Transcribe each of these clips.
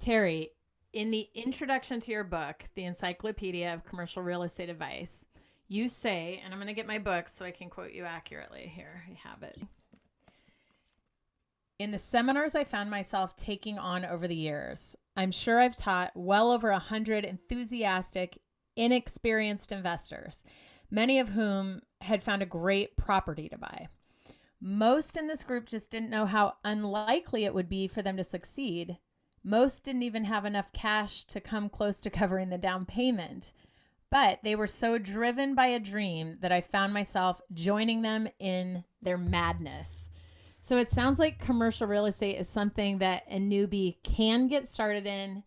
Terry, in the introduction to your book, The Encyclopedia of Commercial Real Estate Advice, you say, and I'm going to get my book so I can quote you accurately. Here, I have it. In the seminars I found myself taking on over the years, I'm sure I've taught well over 100 enthusiastic, inexperienced investors, many of whom had found a great property to buy. Most in this group just didn't know how unlikely it would be for them to succeed. Most didn't even have enough cash to come close to covering the down payment. But they were so driven by a dream that I found myself joining them in their madness. So it sounds like commercial real estate is something that a newbie can get started in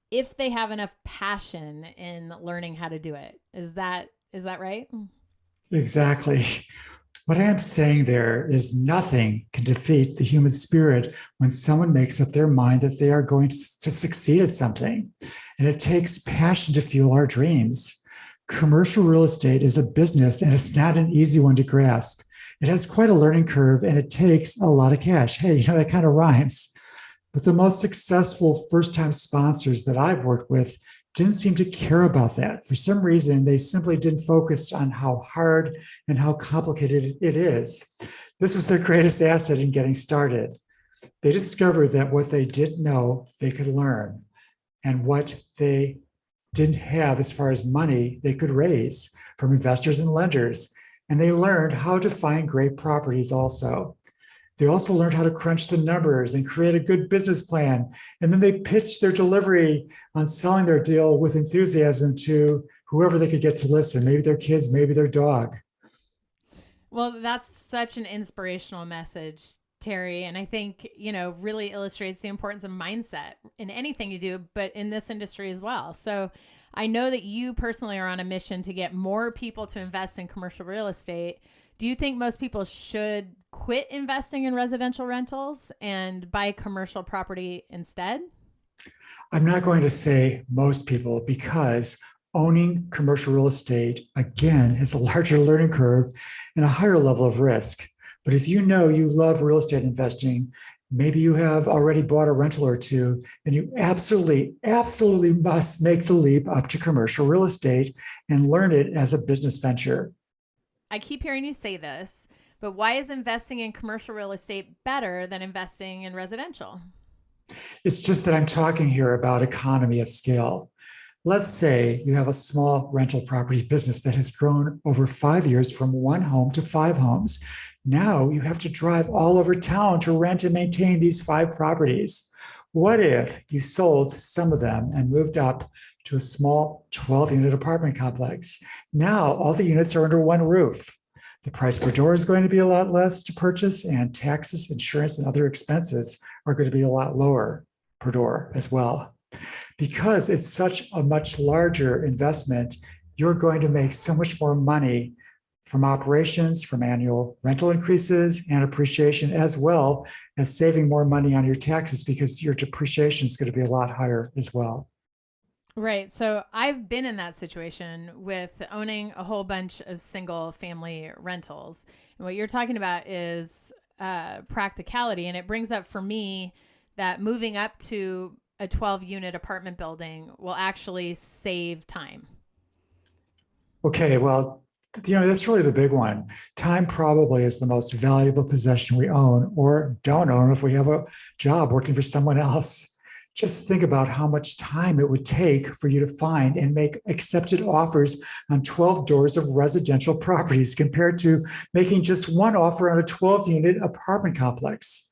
if they have enough passion in learning how to do it. Is that right? Exactly. What I am saying there is nothing can defeat the human spirit when someone makes up their mind that they are going to succeed at something. And it takes passion to fuel our dreams. Commercial real estate is a business, and it's not an easy one to grasp. It has quite a learning curve, and it takes a lot of cash. Hey, that kind of rhymes. But the most successful first-time sponsors that I've worked with didn't seem to care about that. For some reason, they simply didn't focus on how hard and how complicated it is. This was their greatest asset in getting started. They discovered that what they didn't know, they could learn, and what they didn't have as far as money, they could raise from investors and lenders. And they learned how to find great properties also. They also learned how to crunch the numbers and create a good business plan. And then they pitched their delivery on selling their deal with enthusiasm to whoever they could get to listen, maybe their kids, maybe their dog. Well, that's such an inspirational message, Terry. And I think, really illustrates the importance of mindset in anything you do, but in this industry as well. So I know that you personally are on a mission to get more people to invest in commercial real estate. Do you think most people should quit investing in residential rentals and buy commercial property instead? I'm not going to say most people, because owning commercial real estate, again, is a larger learning curve and a higher level of risk. But if you know you love real estate investing, maybe you have already bought a rental or two, then you absolutely must make the leap up to commercial real estate and learn it as a business venture. I keep hearing you say this, but why is investing in commercial real estate better than investing in residential? It's just that I'm talking here about economy of scale. Let's say you have a small rental property business that has grown over 5 years from 1 home to 5 homes. Now you have to drive all over town to rent and maintain these 5 properties. What if you sold some of them and moved up to a small 12-unit apartment complex? Now all the units are under one roof. The price per door is going to be a lot less to purchase, and taxes, insurance, and other expenses are going to be a lot lower per door as well. Because it's such a much larger investment, you're going to make so much more money from operations, from annual rental increases and appreciation, as well as saving more money on your taxes, because your depreciation is going to be a lot higher as well. Right. So I've been in that situation with owning a whole bunch of single family rentals. And what you're talking about is practicality. And it brings up for me that moving up to a 12-unit apartment building will actually save time. Okay, well, that's really the big one. Time probably is the most valuable possession we own or don't own if we have a job working for someone else. Just think about how much time it would take for you to find and make accepted offers on 12 doors of residential properties compared to making just one offer on a 12-unit apartment complex.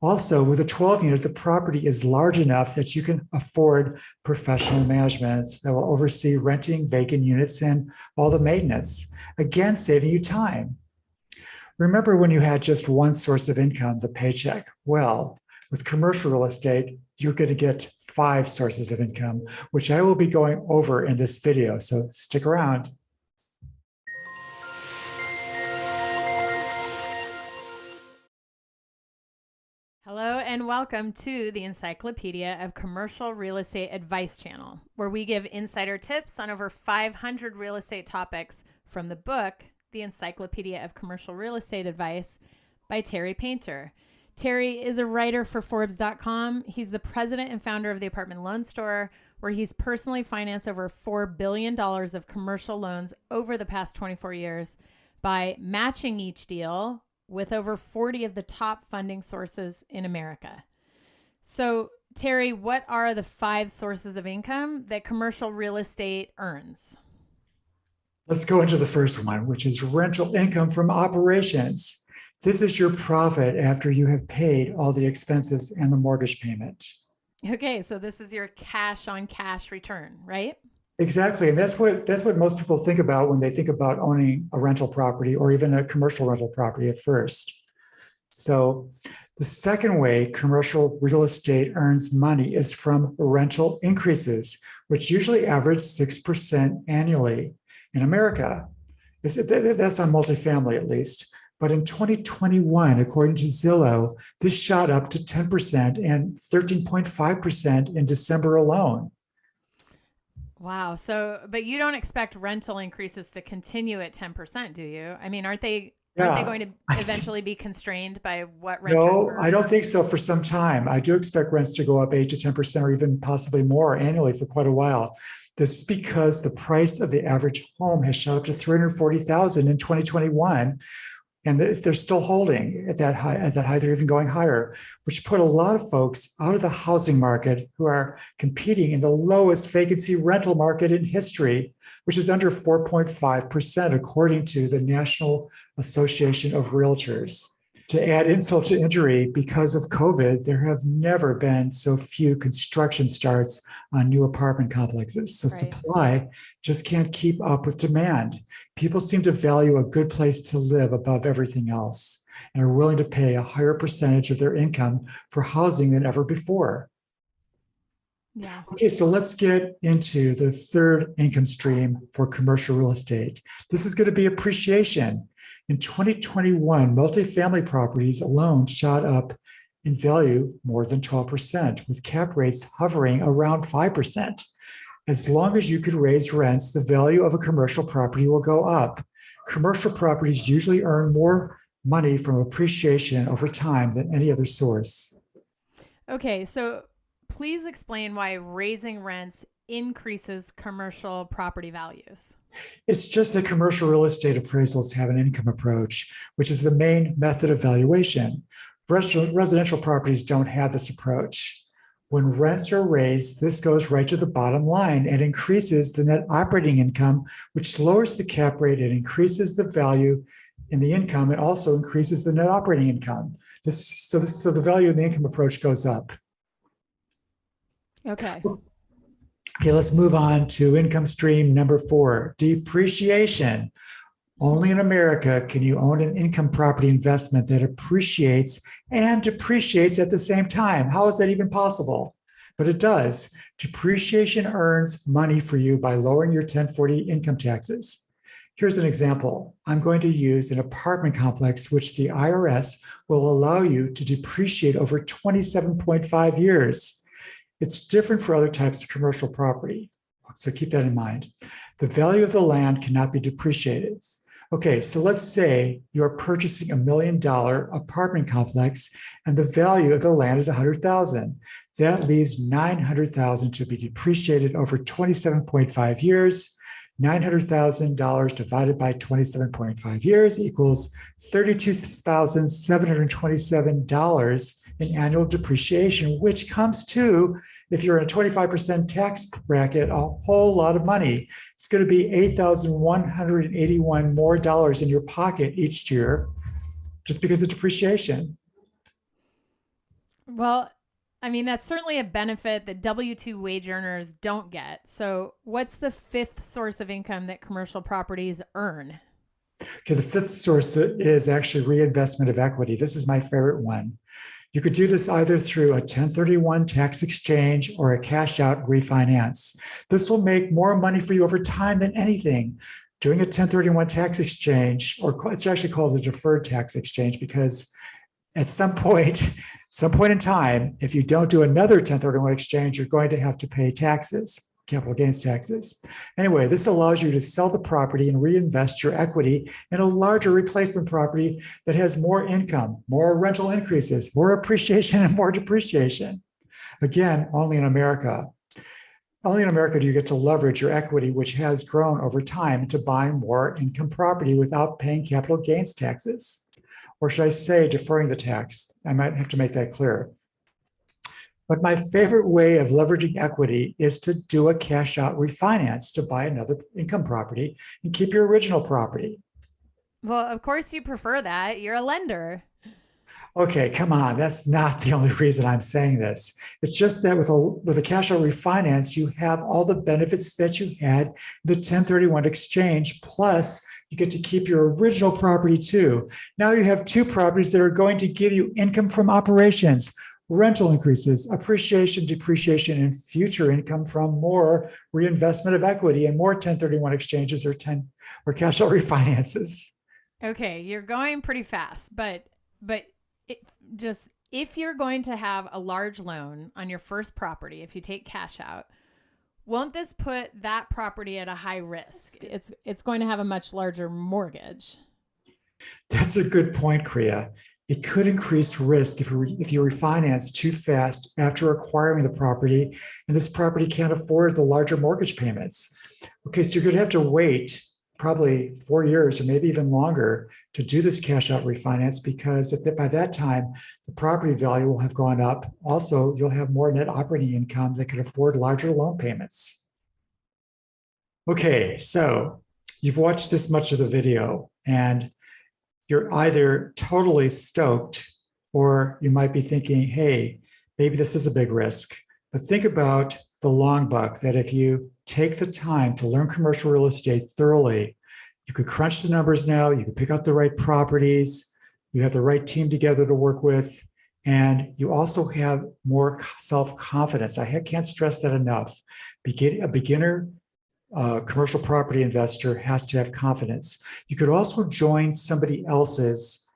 Also, with a 12-unit, the property is large enough that you can afford professional management that will oversee renting vacant units and all the maintenance, again, saving you time. Remember when you had just one source of income, the paycheck? Well, with commercial real estate, you're going to get 5 sources of income, which I will be going over in this video, so stick around. Hello and welcome to the Encyclopedia of Commercial Real Estate Advice channel, where we give insider tips on over 500 real estate topics from the book, The Encyclopedia of Commercial Real Estate Advice by Terry Painter. Terry is a writer for Forbes.com. He's the president and founder of the Apartment Loan Store, where he's personally financed over $4 billion of commercial loans over the past 24 years by matching each deal with over 40 of the top funding sources in America. So, Terry, what are the 5 sources of income that commercial real estate earns? Let's go into the first one, which is rental income from operations. This is your profit after you have paid all the expenses and the mortgage payment. Okay, so this is your cash on cash return, right? Exactly. And that's what most people think about when they think about owning a rental property or even a commercial rental property at first. So the second way commercial real estate earns money is from rental increases, which usually average 6% annually in America. That's on multifamily at least. But in 2021, according to Zillow, this shot up to 10% and 13.5% in December alone. Wow. So, but you don't expect rental increases to continue at 10%, do you? I mean, aren't they going to eventually be constrained by what renters No, earn? I don't think so for some time. I do expect rents to go up 8 to 10% or even possibly more annually for quite a while. This is because the price of the average home has shot up to $340,000 in 2021. And they're still holding at that high, they're even going higher, which put a lot of folks out of the housing market who are competing in the lowest vacancy rental market in history, which is under 4.5%, according to the National Association of Realtors. To add insult to injury, because of COVID, there have never been so few construction starts on new apartment complexes. So supply just can't keep up with demand. People seem to value a good place to live above everything else and are willing to pay a higher percentage of their income for housing than ever before. Yeah. Okay, so let's get into the third income stream for commercial real estate. This is going to be appreciation. In 2021, multifamily properties alone shot up in value more than 12%, with cap rates hovering around 5%. As long as you could raise rents, the value of a commercial property will go up. Commercial properties usually earn more money from appreciation over time than any other source. Okay, so please explain why raising rents increases commercial property values. It's just that commercial real estate appraisals have an income approach, which is the main method of valuation. Residential properties don't have this approach. When rents are raised, this goes right to the bottom line and increases the net operating income, which lowers the cap rate and increases the value in the income. It also increases the net operating income. So the value of the income approach goes up. Okay. Okay, let's move on to income stream number 4, depreciation. Only in America can you own an income property investment that appreciates and depreciates at the same time. How is that even possible? But it does. Depreciation earns money for you by lowering your 1040 income taxes. Here's an example. I'm going to use an apartment complex which the IRS will allow you to depreciate over 27.5 years. It's different for other types of commercial property. So keep that in mind. The value of the land cannot be depreciated. Okay, so let's say you're purchasing $1 million apartment complex and the value of the land is $100,000. That leaves $900,000 to be depreciated over 27.5 years. $900,000 divided by 27.5 years equals $32,727 in annual depreciation, which comes to, if you're in a 25% tax bracket, a whole lot of money. It's going to be $8,181 more dollars in your pocket each year just because of depreciation. Well, I mean, that's certainly a benefit that W-2 wage earners don't get. So what's the 5th source of income that commercial properties earn? Okay, the 5th source is actually reinvestment of equity. This is my favorite one. You could do this either through a 1031 tax exchange or a cash out refinance. This will make more money for you over time than anything. Doing a 1031 tax exchange, or it's actually called a deferred tax exchange, because at some point in time, if you don't do another 1031 exchange, you're going to have to pay taxes. capital gains taxes. Anyway, this allows you to sell the property and reinvest your equity in a larger replacement property that has more income, more rental increases, more appreciation, and more depreciation. Again, only in America. Only in America do you get to leverage your equity, which has grown over time, to buy more income property without paying capital gains taxes. Or should I say deferring the tax? I might have to make that clear. But my favorite way of leveraging equity is to do a cash out refinance to buy another income property and keep your original property. Well, of course you prefer that. You're a lender. Okay, come on. That's not the only reason I'm saying this. It's just that with a cash out refinance, you have all the benefits that you had in the 1031 exchange, plus you get to keep your original property too. Now you have two properties that are going to give you income from operations, rental increases, appreciation, depreciation, and future income from more reinvestment of equity and more 1031 exchanges or cash out refinances. Okay, you're going pretty fast, but just if you're going to have a large loan on your first property, if you take cash out, won't this put that property at a high risk? It's going to have a much larger mortgage. That's a good point, Kriya. It could increase risk if you refinance too fast after acquiring the property, and this property can't afford the larger mortgage payments. Okay, so you're going to have to wait probably 4 years or maybe even longer to do this cash out refinance, because by that time, the property value will have gone up. Also, you'll have more net operating income that can afford larger loan payments. Okay, so you've watched this much of the video and you're either totally stoked or you might be thinking, hey, maybe this is a big risk. But think about the long buck, that if you take the time to learn commercial real estate thoroughly, you could crunch the numbers now, you could pick out the right properties, you have the right team together to work with, and you also have more self-confidence. I can't stress that enough. A beginner commercial property investor has to have confidence. You could also join somebody else's,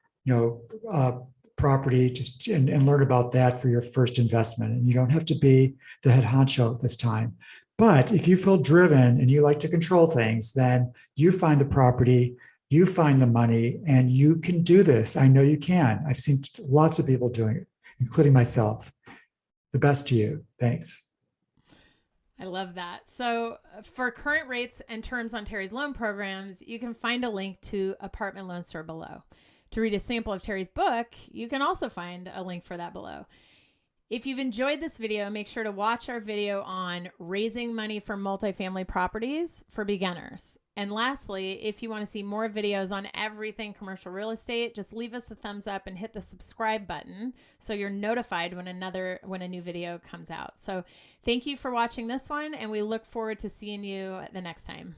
property and learn about that for your first investment. And you don't have to be the head honcho this time. But if you feel driven and you like to control things, then you find the property, you find the money, and you can do this. I know you can. I've seen lots of people doing it, including myself. The best to you. Thanks. I love that. So for current rates and terms on Terry's loan programs, you can find a link to Apartment Loan Store below. To read a sample of Terry's book, you can also find a link for that below. If you've enjoyed this video, make sure to watch our video on raising money for multifamily properties for beginners. And lastly, if you want to see more videos on everything commercial real estate, just leave us a thumbs up and hit the subscribe button so you're notified when a new video comes out. So thank you for watching this one, and we look forward to seeing you the next time.